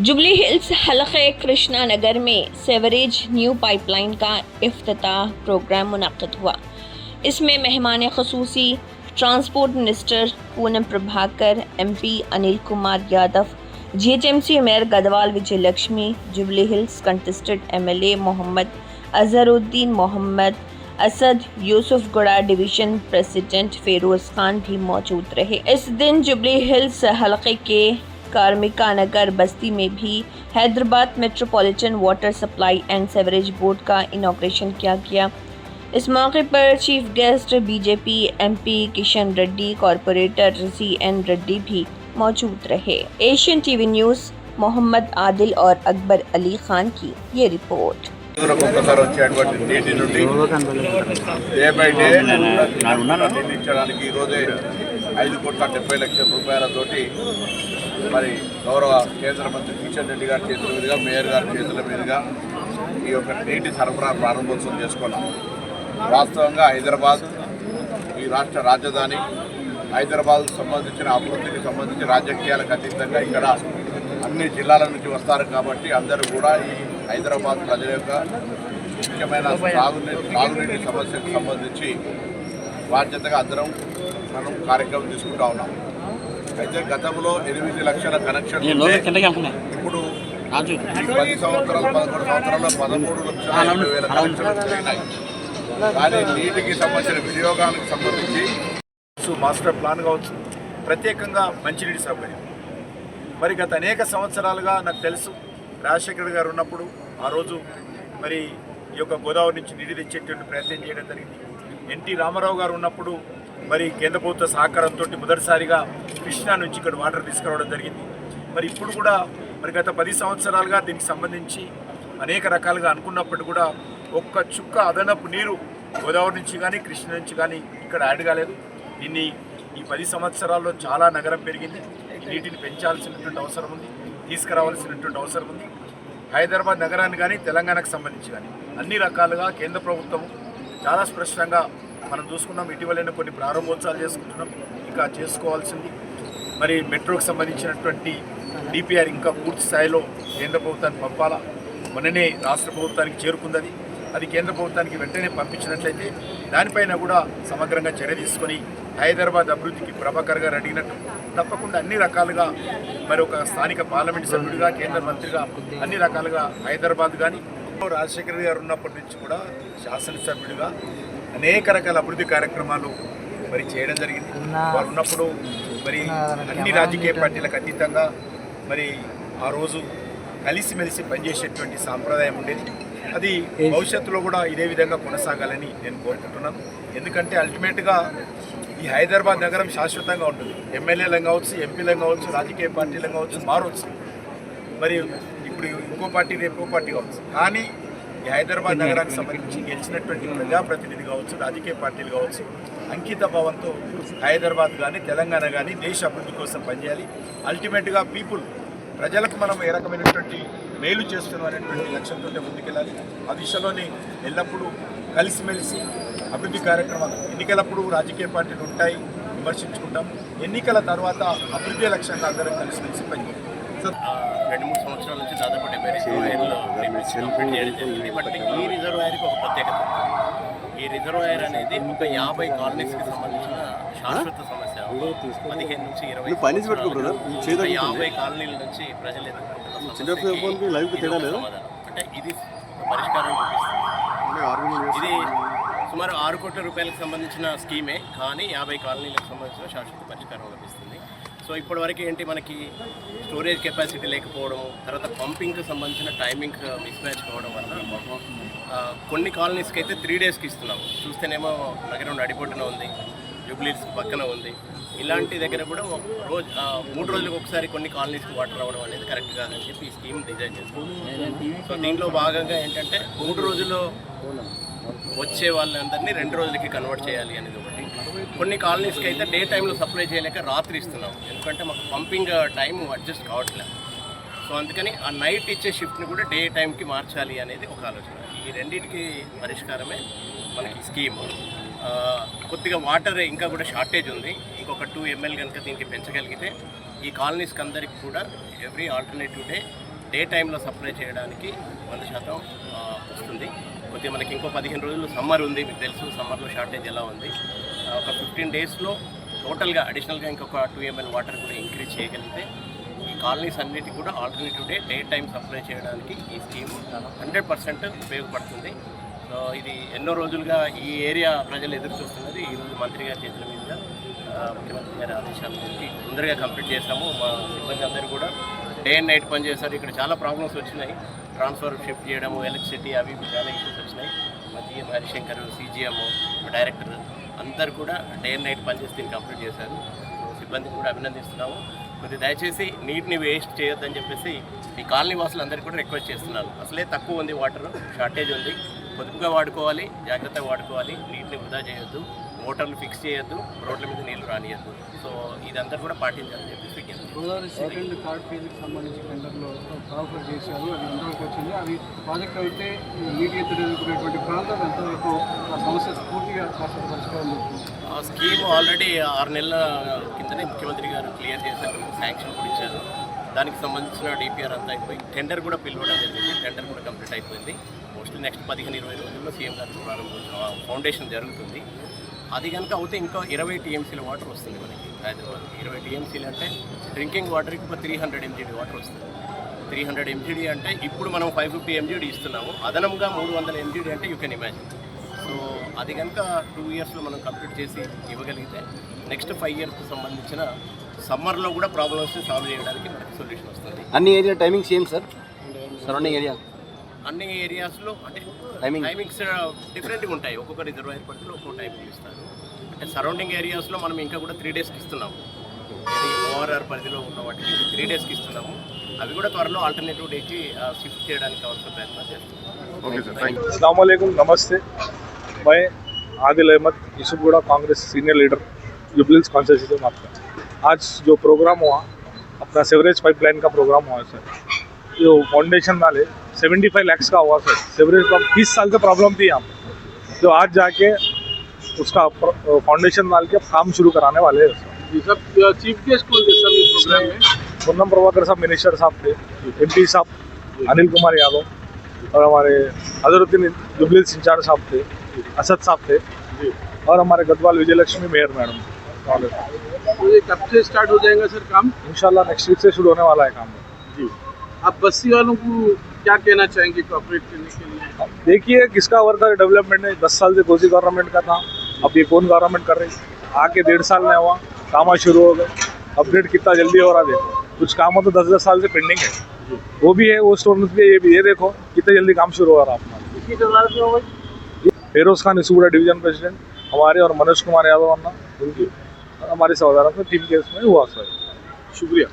Jubilee hills हलक़े Krishna Nagar में sewerage new pipeline का इफ्तिताह programme मुनक़्क़िद हुआ। इसमें मेहमान ख़ुसूसी transport minister Poonam Prabhakar, MP Anil Kumar Yadav, GHMC mayor Gadwal Vijay Lakshmi, Jubilee Hills contested MLA Mohammed Azharuddin Mohammed, Asad Yousufguda division president Feroz Khan भी मौजूद रहे। इस दिन जुबली हिल्स हलक़े के कार्मिका नगर बस्ती में भी Hyderabad metropolitan water supply and sewerage board का इनॉग्रेशन किया गया। इस मौके पर chief guest BJP MP Kishan Reddy, corporator CN Reddy भी मौजूद रहे। Asian TV news Mohammad Adil और अकबर अली खान की ये रिपोर्ट। మరి గౌరవ కేంద్ర మంత్రి కిషన్ రెడ్డి గారి చేతుల మీదుగా, మేయర్ గారి చేతుల మీదుగా ఈ యొక్క నీటి సరఫరా ప్రారంభోత్సవం చేసుకున్నాం. వాస్తవంగా హైదరాబాద్ ఈ రాష్ట్ర రాజధాని. హైదరాబాద్ సంబంధించిన అభివృద్ధికి సంబంధించి రాజకీయాలకు అతీతంగా ఇక్కడ అన్ని జిల్లాల నుంచి వస్తారు కాబట్టి అందరూ కూడా ఈ హైదరాబాద్ ప్రజల యొక్క ముఖ్యమైన తాగునీటి సమస్యకు సంబంధించి బాధ్యతగా అందరం మనం కార్యక్రమం తీసుకుంటా ఉన్నాం. అయితే గతంలో 8 లక్షల కనెక్షన్ ఇప్పుడు 10 సంవత్సరాలు 11 సంవత్సరాల్లో 13,50,000 కనెక్షన్లు జరిగినాయి. కానీ నీటికి సంబంధించిన వినియోగానికి సంబంధించి మాస్టర్ ప్లాన్ కావచ్చు, ప్రత్యేకంగా మంచినీటి సౌకర్యం. మరి గత అనేక సంవత్సరాలుగా నాకు తెలుసు, రాజశేఖర్ గారు ఉన్నప్పుడు ఆ రోజు మరి ఈ యొక్క గోదావరి నుంచి నీటి తెచ్చేటువంటి ప్రయత్నం చేయడం జరిగింది. NT రామారావు గారు ఉన్నప్పుడు మరి కేంద్ర ప్రభుత్వ సహకారంతో మొదటిసారిగా కృష్ణా నుంచి ఇక్కడ వాటర్ తీసుకురావడం జరిగింది. మరి ఇప్పుడు కూడా మరి గత 10 సంవత్సరాలుగా దీనికి సంబంధించి అనేక రకాలుగా అనుకున్నప్పుడు కూడా ఒక్క చుక్క అదనపు నీరు గోదావరి నుంచి కానీ కృష్ణ నుంచి కానీ ఇక్కడ యాడ్ కాలేదు. దీన్ని ఈ 10 సంవత్సరాల్లో చాలా నగరం పెరిగింది. నీటిని పెంచాల్సినటువంటి అవసరం ఉంది, తీసుకురావాల్సినటువంటి అవసరం ఉంది. హైదరాబాద్ నగరాన్ని కానీ తెలంగాణకు సంబంధించి కానీ అన్ని రకాలుగా కేంద్ర ప్రభుత్వం చాలా స్పష్టంగా మనం చూసుకున్నాం. ఇటీవలైన కొన్ని ప్రారంభోత్సవాలు చేసుకుంటున్నాం, ఇంకా చేసుకోవాల్సింది. మరి మెట్రోకి సంబంధించినటువంటి DPR ఇంకా పూర్తి స్థాయిలో కేంద్ర ప్రభుత్వానికి పంపాలా. మొన్ననే రాష్ట్ర ప్రభుత్వానికి చేరుకుంది. అది కేంద్ర ప్రభుత్వానికి వెంటనే పంపించినట్లయితే దానిపైన కూడా సమగ్రంగా చర్య తీసుకొని హైదరాబాద్ అభివృద్ధికి ప్రభాకర్ గారు అడిగినట్టు తప్పకుండా అన్ని రకాలుగా మరి ఒక స్థానిక పార్లమెంట్ సభ్యుడిగా, కేంద్ర మంత్రిగా అన్ని రకాలుగా హైదరాబాద్ కానీ రాజశేఖర్ గారు ఉన్నప్పటి నుంచి కూడా శాసనసభ్యుడిగా అనేక రకాల అభివృద్ధి కార్యక్రమాలు మరి చేయడం జరిగింది. వారు ఉన్నప్పుడు మరి అన్ని రాజకీయ పార్టీలకు అతీతంగా మరి ఆ రోజు కలిసిమెలిసి పనిచేసేటువంటి సాంప్రదాయం ఉండేది. అది భవిష్యత్తులో కూడా ఇదే విధంగా కొనసాగాలని నేను కోరుకుంటున్నాను. ఎందుకంటే అల్టిమేట్గా ఈ హైదరాబాద్ నగరం శాశ్వతంగా ఉంటుంది. ఎమ్మెల్యేలను కావచ్చు, ఎంపీలను కావచ్చు, రాజకీయ పార్టీలను కావచ్చు, మారవచ్చు. మరి ఇప్పుడు ఇంకో పార్టీ రేపు పార్టీ కావచ్చు. కానీ ఈ హైదరాబాద్ నగరానికి సంబంధించి గెలిచినటువంటి ప్రజాప్రతినిధి కావచ్చు, రాజకీయ పార్టీలు కావచ్చు, అంకిత భావంతో హైదరాబాద్ కానీ తెలంగాణ కానీ దేశ అభివృద్ధి కోసం పనిచేయాలి. అల్టిమేట్గా ప్రజలకు మనం ఏ రకమైనటువంటి మేలు చేస్తున్నాం అనేటువంటి లక్ష్యంతో ముందుకెళ్ళాలి. ఆ దిశలోని ఎల్లప్పుడూ కలిసిమెలిసి అభివృద్ధి కార్యక్రమాలు, ఎన్నికలప్పుడు రాజకీయ పార్టీలు ఉంటాయి, విమర్శించుకుంటాం. ఎన్నికల తర్వాత అభివృద్ధి లక్ష్యంగా అందరం కలిసిమెలిసి పనిచేయాలి. 2-3 సంవత్సరాల నుంచి దాదాపు 70 రిజర్వాయర్లు కంప్లీట్ చేయడం జరిగింది. బట్ ఈ రిజర్వాయర్కి ఒక ప్రత్యేకత. ఈ రిజర్వాయర్ అనేది ఒక 50 కాలనీస్కి సంబంధించిన శాశ్వత సమస్య. 15 నుంచి 20 50 కాలనీల నుంచి ప్రజలు అంటే ఇది పరిష్కారం చూపిస్తుంది. ఇది సుమారు 6 కోట్ల రూపాయలకు సంబంధించిన స్కీమే, కానీ 50 కాలనీలకు సంబంధించిన శాశ్వత పరిష్కారం లభిస్తుంది. సో ఇప్పటివరకు ఏంటి, మనకి స్టోరేజ్ కెపాసిటీ లేకపోవడం, తర్వాత పంపింగ్కి సంబంధించిన టైమింగ్ మిస్ మ్యాచ్ కావడం వల్ల కొన్ని కాలనీస్కి అయితే 3 డేస్కి ఇస్తున్నాము. చూస్తేనేమో నగరం నడిబొడ్డున ఉంది, జూబ్లీస్ పక్కన ఉంది. ఇలాంటి దగ్గర కూడా రోజు 3 రోజులకు ఒకసారి కొన్ని కాలనీస్కి వాటర్ రావడం అనేది కరెక్ట్ కాదని చెప్పి ఈ స్కీమ్ డిజైన్ చేసుకుంటాం. సో దీంట్లో భాగంగా ఏంటంటే 3 రోజుల్లో వచ్చే వాళ్ళందరినీ 2 రోజులకి కన్వర్ట్ చేయాలి అనేది ఒకటి. కొన్ని కాలనీస్కి అయితే డే టైంలో సప్లై చేయలేక రాత్రి ఇస్తున్నాం, ఎందుకంటే మాకు పంపింగ్ టైం అడ్జస్ట్ కావట్లేదు. సో అందుకని ఆ నైట్ ఇచ్చే షిఫ్ట్ని కూడా డే టైంకి మార్చాలి అనేది ఒక ఆలోచన. ఈ రెండింటికి పరిష్కారమే మనకి స్కీమ్. కొద్దిగా వాటర్ ఇంకా కూడా షార్టేజ్ ఉంది. ఇంకొక 2 ml కనుక దీనికి పెంచగలిగితే ఈ కాలనీస్కి అందరికి కూడా ఎవ్రీ ఆల్టర్నేటివ్ డే డే టైంలో సప్లై చేయడానికి 100% వస్తుంది. కొద్దిగా మనకి ఇంకో 15 రోజులు సమ్మర్ ఉంది, మీకు తెలుసు సమ్మర్లో షార్టేజ్ ఎలా ఉంది. ఒక 15 డేస్లో టోటల్గా అడిషనల్గా ఇంకొక 2 ml వాటర్ కూడా ఇంక్రీజ్ చేయగలిగితే ఈ కాలనీస్ అన్నిటికీ కూడా ఆల్టర్నేటివ్ డే టైం సప్లై చేయడానికి ఈ స్కీమ్ 100% ఉపయోగపడుతుంది. సో ఇది ఎన్నో రోజులుగా ఈ ఏరియా ప్రజలు ఎదురు చూస్తున్నది. ఈరోజు మంత్రి గారి చేతుల మీదుగా ముఖ్యమంత్రి గారి ఆదేశాల మేరకు తొందరగా కంప్లీట్ చేశాము. మా సిబ్బంది అందరూ కూడా డే అండ్ నైట్ పనిచేశారు. ఇక్కడ చాలా ప్రాబ్లమ్స్ వచ్చినాయి, ట్రాన్స్ఫర్ షిఫ్ట్ చేయడము, ఎలక్ట్రిసిటీ అవి చాలా ఇష్యూస్ వచ్చినాయి. మా జీఎం హరిశంకర్, CGM, డైరెక్టర్ అందరు కూడా డే అండ్ నైట్ పనిచేసి దీన్ని కంప్లీట్ చేశారు. సిబ్బందిని కూడా అభినందిస్తున్నాము. కొద్దిగా దయచేసి నీటిని వేస్ట్ చేయొద్దని చెప్పేసి ఈ కాలనీ వాసులు అందరికీ కూడా రిక్వెస్ట్ చేస్తున్నాను. అసలే తక్కువ ఉంది, వాటర్ షార్టేజ్ ఉంది, పొదుపుగా వాడుకోవాలి, జాగ్రత్తగా వాడుకోవాలి, నీటిని వృధా చేయొద్దు, మోటార్లు ఫిక్స్ చేయొద్దు, రోడ్ల మీద నీళ్లు రానియద్దు. సో ఇదంతా కూడా పాటించాలని చెప్పేసి గోదావరి సెకండ్ థర్డ్ ఫేజ్కి సంబంధించి టెండర్లో ట్రాన్స్ఫర్ చేశారు. అది ఎంతవరకు వచ్చింది? అది ప్రాజెక్ట్ అయితే నీటి ఎత్తుకునేటువంటి ప్రాంతాలు ఎంతవరకు ఆ సమస్య పూర్తిగా పరిష్కారం? ఆ స్కీమ్ ఆల్రెడీ 6 నెలల కిందనే ముఖ్యమంత్రి గారు క్లియర్ చేశారు, శాంక్షన్ కూడా ఇచ్చారు. దానికి సంబంధించిన DPR అంతా అయిపోయి టెండర్ కూడా పిలవడం జరిగింది. టెండర్ కూడా కంప్లీట్ అయిపోయింది. మోస్ట్లీ నెక్స్ట్ 15-20 రోజుల్లో సీఎం గారు ప్రారంభించిన ఫౌండేషన్ జరుగుతుంది. అది కనుక అవుతే ఇంకా 20 TMCల వాటర్ వస్తుంది మనకి హైదరాబాద్. 20 TMCలు అంటే డ్రింకింగ్ వాటర్కి ఒక 300 MGD వాటర్ వస్తుంది. 300 MGD అంటే ఇప్పుడు మనం 550 MGD ఇస్తున్నాము, అదనంగా 300 MGD అంటే యూ కెన్ ఇమాజిన్. సో అది కనుక 2 ఇయర్స్లో మనం కంప్లీట్ చేసి ఇవ్వగలిగితే నెక్స్ట్ 5 ఇయర్స్కి సంబంధించిన సమ్మర్లో కూడా ప్రాబ్లమ్స్ సాల్వ్ చేయడానికి మనకి సొల్యూషన్ వస్తుంది. అన్ని area timing same sir, surrounding area అన్ని ఏరియాస్లో అంటే టైమింగ్స్ డిఫరెంట్గా ఉంటాయి. ఒక్కొక్క రిజర్వాయర్ పరిధిలో ఒక్కొక్క టైమింగ్ ఇస్తారు. అంటే సరౌండింగ్ ఏరియాస్లో మనం ఇంకా కూడా 3 డేస్కి ఇస్తున్నాము. ORR పరిధిలో ఉన్న వాటికి 3 డేస్కి ఇస్తున్నాము. అవి కూడా త్వరలో ఆల్టర్నేటివ్ డేకి షిఫ్ట్ చేయడానికి కావాల్సిన ప్రయత్నం చేస్తున్నాం. अस्सलाम वालेकुम, नमस्ते। मैं Adil Ahmed, Yousufguda Congress senior leader, Jubilee Hills constituency से आपका आज जो प्रोग्राम हुआ अपना सेवरेज पाइपलाइन का प्रोग्राम हुआ सर, जो फाउंडेशन वाले 75 लाख का हुआ सर। सेवरेज का 30 साल से प्रॉब्लम थी यहाँ पर, जो आज जाके उसका फाउंडेशन डाल के काम शुरू कराने वाले हैं सर। चीफ गेस्ट कौन थे सर इस प्रोग्राम में? पूनम प्रभाकर साहब मिनिस्टर साहब थे, MP साहब अनिल कुमार यादव, और हमारे अजहरुद्दीन जुबलीहिल्स इंचार्ज साहब थे, असद साहब थे, और हमारे गढ़वाल विजयलक्ष्मी मेयर मैडम। तो ये कब से स्टार्ट हो जाएगा सर काम? इंशाल्लाह नेक्स्ट वीक से शुरू होने वाला है काम जी। आप बस्ती वालों को क्या कहना चाहेंगे कोऑपरेट करने के लिए? देखिए किसका वर्क डेवलपमेंट है, 10 साल से कोसी गवर्नमेंट का था, अब ये कौन गवर्नमेंट कर रही, आके 1.5 साल में हुआ, काम शुरू हो गए, अपडेट कितना जल्दी हो रहा देखो। कुछ काम तो 10-10 साल से पेंडिंग है, वो भी है, वो स्टोरेज भी है, ये देखो कितने जल्दी काम शुरू हो रहा है अपना। फेरोज खान यूसुफगुड़ा डिवीजन प्रेसिडेंट हमारे, और मनोज कुमार यादव अन्ना उनकी हमारे सौदारा में 3 केस में हुआ सर। शुक्रिया।